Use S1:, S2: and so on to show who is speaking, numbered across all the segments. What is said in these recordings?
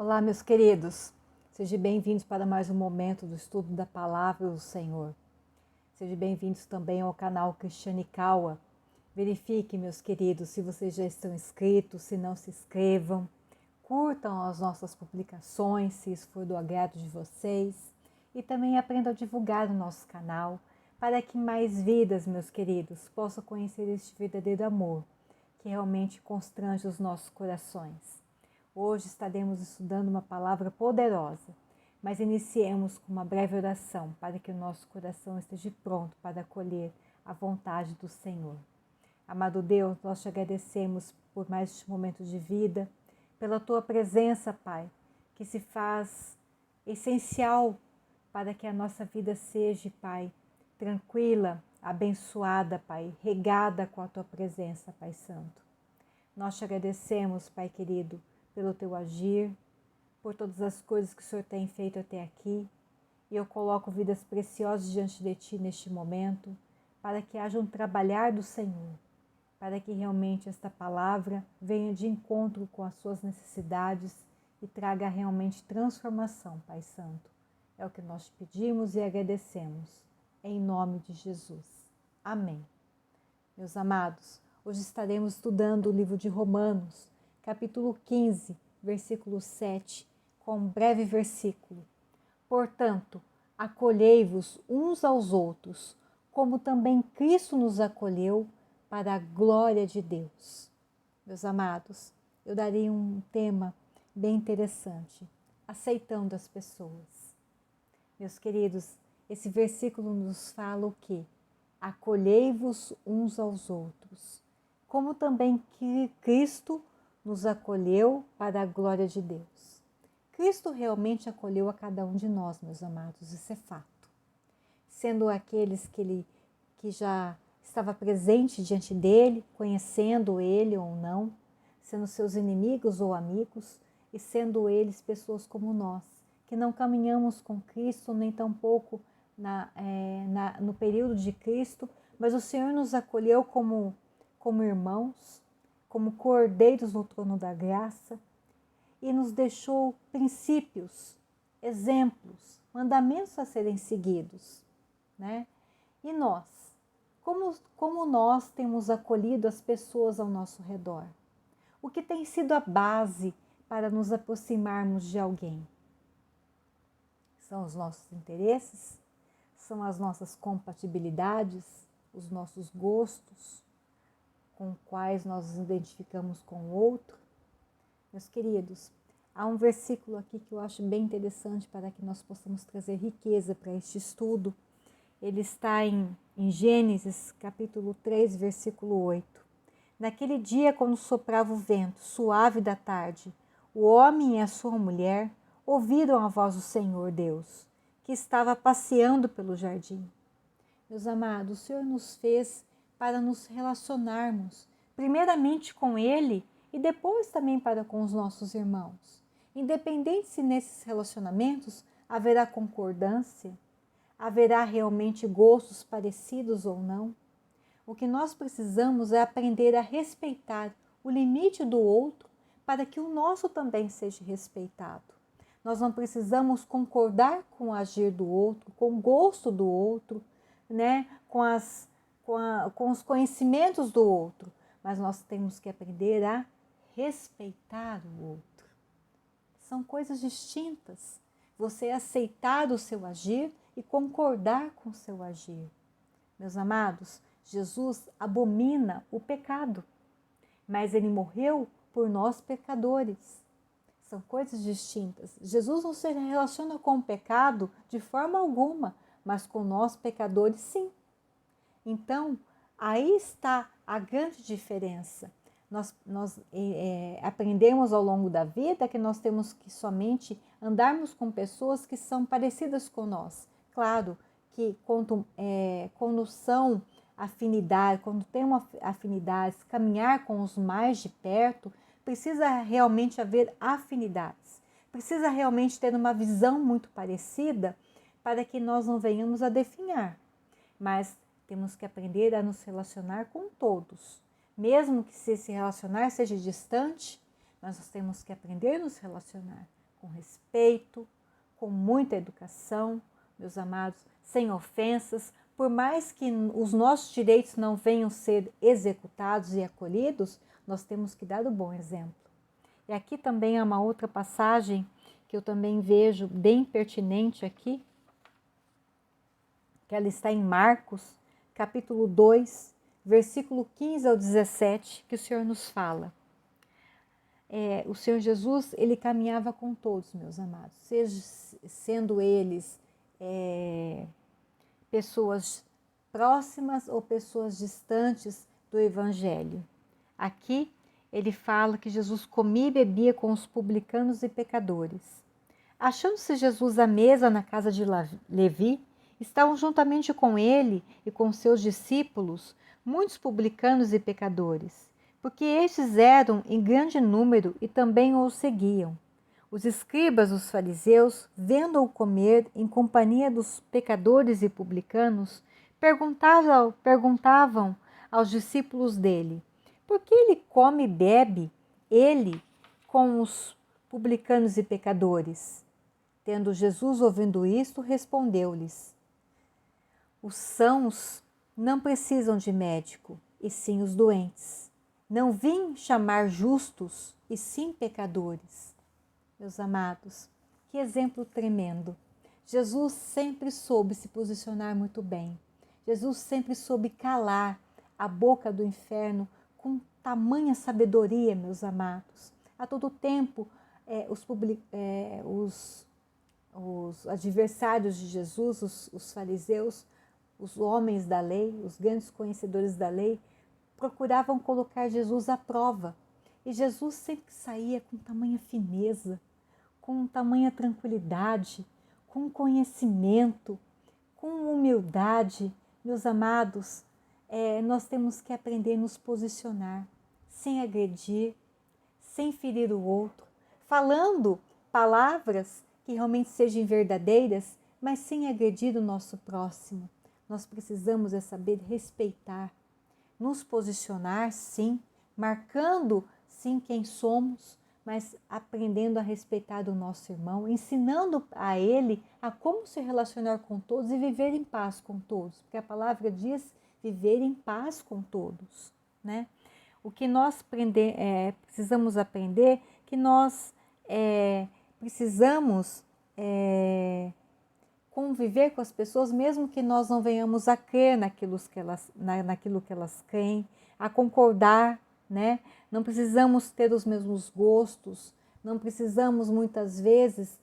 S1: Olá, meus queridos. Sejam bem-vindos para mais um momento do estudo da Palavra do Senhor. Sejam bem-vindos também ao canal Cristiane Kawa. Verifique, meus queridos, se vocês já estão inscritos, se não se inscrevam. Curtam as nossas publicações, se isso for do agrado de vocês. E também aprendam a divulgar o nosso canal, para que mais vidas, meus queridos, possam conhecer este verdadeiro amor, que realmente constrange os nossos corações. Hoje estaremos estudando uma palavra poderosa, mas iniciemos com uma breve oração para que o nosso coração esteja pronto para acolher a vontade do Senhor. Amado Deus, nós te agradecemos por mais este momento de vida, pela tua presença, Pai, que se faz essencial para que a nossa vida seja, Pai, tranquila, abençoada, Pai, regada com a tua presença, Pai Santo. Nós te agradecemos, Pai querido, pelo teu agir, por todas as coisas que o Senhor tem feito até aqui. E eu coloco vidas preciosas diante de Ti neste momento, para que haja um trabalhar do Senhor, para que realmente esta palavra venha de encontro com as suas necessidades e traga realmente transformação, Pai Santo. É o que nós pedimos e agradecemos, em nome de Jesus. Amém. Meus amados, hoje estaremos estudando o livro de Romanos, capítulo 15, versículo 7, com um breve versículo. Portanto, acolhei-vos uns aos outros, como também Cristo nos acolheu para a glória de Deus. Meus amados, eu daria um tema bem interessante, aceitando as pessoas. Meus queridos, esse versículo nos fala o quê? Acolhei-vos uns aos outros, como também que Cristo nos acolheu para a glória de Deus. Cristo realmente acolheu a cada um de nós, meus amados, isso é fato. Sendo aqueles que já estava presente diante dele, conhecendo ele ou não, sendo seus inimigos ou amigos, e sendo eles pessoas como nós, que não caminhamos com Cristo, nem tampouco no período de Cristo, mas o Senhor nos acolheu como irmãos, como cordeiros no trono da graça, e nos deixou princípios, exemplos, mandamentos a serem seguidos, né? E nós, como nós temos acolhido as pessoas ao nosso redor? O que tem sido a base para nos aproximarmos de alguém? São os nossos interesses? São as nossas compatibilidades? Os nossos gostos? Com quais nós nos identificamos com o outro? Meus queridos, há um versículo aqui que eu acho bem interessante para que nós possamos trazer riqueza para este estudo. Ele está em Gênesis, capítulo 3, versículo 8. Naquele dia, quando soprava o vento suave da tarde, o homem e a sua mulher ouviram a voz do Senhor Deus, que estava passeando pelo jardim. Meus amados, o Senhor nos fez para nos relacionarmos, primeiramente com Ele e depois também para com os nossos irmãos. Independente se nesses relacionamentos haverá concordância, haverá realmente gostos parecidos ou não, o que nós precisamos é aprender a respeitar o limite do outro para que o nosso também seja respeitado. Nós não precisamos concordar com o agir do outro, com o gosto do outro, né? com os conhecimentos do outro, mas nós temos que aprender a respeitar o outro. São coisas distintas. Você aceitar o seu agir e concordar com o seu agir. Meus amados, Jesus abomina o pecado, mas ele morreu por nós pecadores. São coisas distintas. Jesus não se relaciona com o pecado de forma alguma, mas com nós pecadores sim. Então, aí está a grande diferença. Nós aprendemos ao longo da vida que nós temos que somente andarmos com pessoas que são parecidas com nós. Claro que quando são afinidade, quando tem uma afinidade, caminhar com os mais de perto, precisa realmente haver afinidades. Precisa realmente ter uma visão muito parecida para que nós não venhamos a definhar. Mas temos que aprender a nos relacionar com todos. Mesmo que se relacionar seja distante, mas nós temos que aprender a nos relacionar com respeito, com muita educação, meus amados, sem ofensas, por mais que os nossos direitos não venham ser executados e acolhidos, nós temos que dar o bom exemplo. E aqui também há uma outra passagem que eu também vejo bem pertinente aqui, que ela está em Marcos, capítulo 2, versículo 15 ao 17, que o Senhor nos fala. O Senhor Jesus, ele caminhava com todos, meus amados, sendo eles pessoas próximas ou pessoas distantes do Evangelho. Aqui ele fala que Jesus comia e bebia com os publicanos e pecadores. Achando-se Jesus à mesa na casa de Levi, estavam juntamente com ele e com seus discípulos muitos publicanos e pecadores, porque estes eram em grande número e também o seguiam. Os escribas, os fariseus, vendo-o comer em companhia dos pecadores e publicanos, perguntavam aos discípulos dele: por que ele come e bebe, ele, com os publicanos e pecadores? Tendo Jesus ouvido isto, respondeu-lhes: os sãos não precisam de médico, e sim os doentes. Não vim chamar justos, e sim pecadores. Meus amados, que exemplo tremendo. Jesus sempre soube se posicionar muito bem. Jesus sempre soube calar a boca do inferno com tamanha sabedoria, meus amados. A todo tempo, os adversários de Jesus, os fariseus, os homens da lei, os grandes conhecedores da lei, procuravam colocar Jesus à prova. E Jesus sempre saía com tamanha fineza, com tamanha tranquilidade, com conhecimento, com humildade. Meus amados, nós temos que aprender a nos posicionar, sem agredir, sem ferir o outro, falando palavras que realmente sejam verdadeiras, mas sem agredir o nosso próximo. Nós precisamos saber respeitar, nos posicionar, sim, marcando, sim, quem somos, mas aprendendo a respeitar o nosso irmão, ensinando a ele a como se relacionar com todos e viver em paz com todos, porque a palavra diz viver em paz com todos, né? O que nós precisamos aprender, que nós precisamos conviver com as pessoas, mesmo que nós não venhamos a crer naquilo que elas creem, a concordar, né? Não precisamos ter os mesmos gostos, não precisamos muitas vezes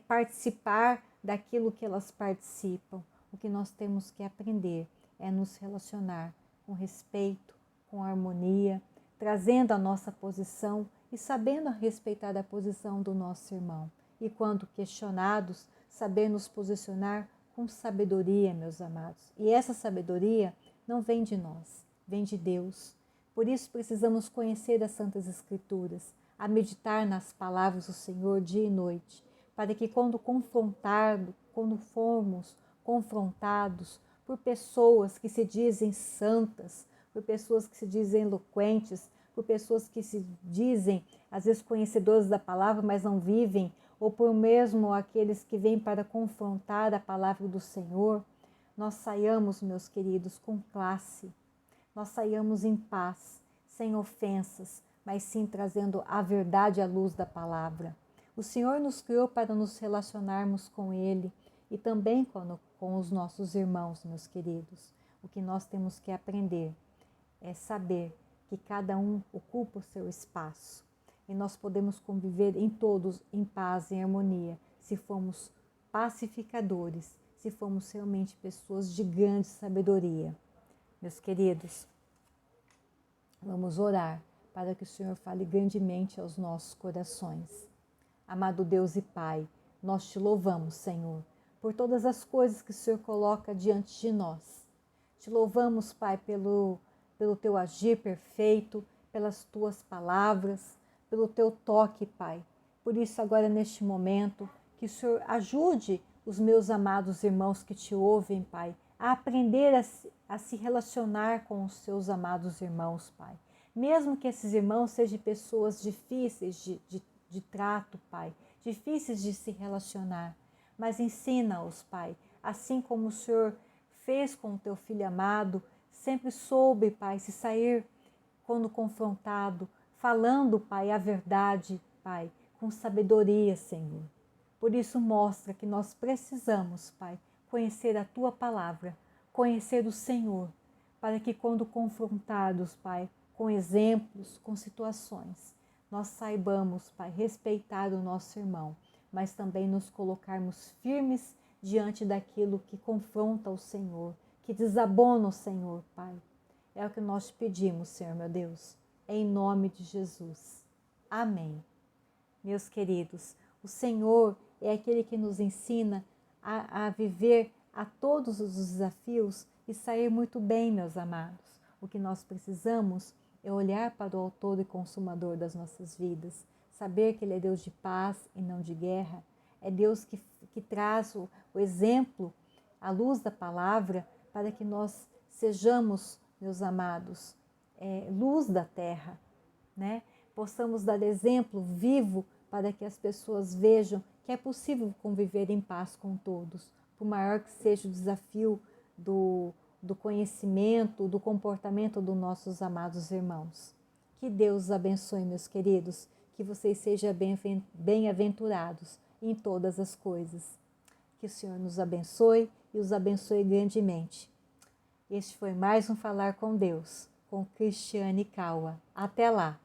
S1: participar daquilo que elas participam. O que nós temos que aprender é nos relacionar com respeito, com harmonia, trazendo a nossa posição e sabendo respeitar a posição do nosso irmão. E quando questionados, saber nos posicionar com sabedoria, meus amados. E essa sabedoria não vem de nós, vem de Deus. Por isso precisamos conhecer as Santas Escrituras, a meditar nas palavras do Senhor dia e noite, para que quando formos confrontados por pessoas que se dizem santas, por pessoas que se dizem eloquentes, por pessoas que se dizem, às vezes, conhecedoras da palavra, mas não vivem, ou por mesmo aqueles que vêm para confrontar a palavra do Senhor, nós saiamos, meus queridos, com classe, nós saiamos em paz, sem ofensas, mas sim trazendo a verdade à luz da palavra. O Senhor nos criou para nos relacionarmos com Ele e também com os nossos irmãos, meus queridos. O que nós temos que aprender é saber que cada um ocupa o seu espaço e nós podemos conviver em todos em paz e em harmonia se formos pacificadores, se formos realmente pessoas de grande sabedoria. Meus queridos, vamos orar para que o Senhor fale grandemente aos nossos corações. Amado Deus e Pai, nós te louvamos, Senhor, por todas as coisas que o Senhor coloca diante de nós. Te louvamos, Pai, pelo teu agir perfeito, pelas tuas palavras, pelo teu toque, Pai. Por isso, agora neste momento, que o Senhor ajude os meus amados irmãos que te ouvem, Pai, a aprender a se relacionar com os seus amados irmãos, Pai. Mesmo que esses irmãos sejam pessoas difíceis de trato, Pai, difíceis de se relacionar. Mas ensina-os, Pai, assim como o Senhor fez com o teu filho amado, sempre soube, Pai, se sair quando confrontado, falando, Pai, a verdade, Pai, com sabedoria, Senhor. Por isso mostra que nós precisamos, Pai, conhecer a Tua palavra, conhecer o Senhor, para que quando confrontados, Pai, com exemplos, com situações, nós saibamos, Pai, respeitar o nosso irmão, mas também nos colocarmos firmes diante daquilo que confronta o Senhor, que desabona o Senhor, Pai. É o que nós te pedimos, Senhor, meu Deus, em nome de Jesus. Amém. Meus queridos, o Senhor é aquele que nos ensina a viver a todos os desafios e sair muito bem, meus amados. O que nós precisamos é olhar para o autor e consumador das nossas vidas, saber que Ele é Deus de paz e não de guerra, é Deus que traz o exemplo, a luz da palavra, para que nós sejamos, meus amados, luz da terra, né? Possamos dar exemplo vivo para que as pessoas vejam que é possível conviver em paz com todos, por maior que seja o desafio do conhecimento, do comportamento dos nossos amados irmãos. Que Deus os abençoe, meus queridos, que vocês sejam bem-aventurados em todas as coisas. Que o Senhor nos abençoe e os abençoe grandemente. Este foi mais um Falar com Deus, com Cristiane Kawa. Até lá!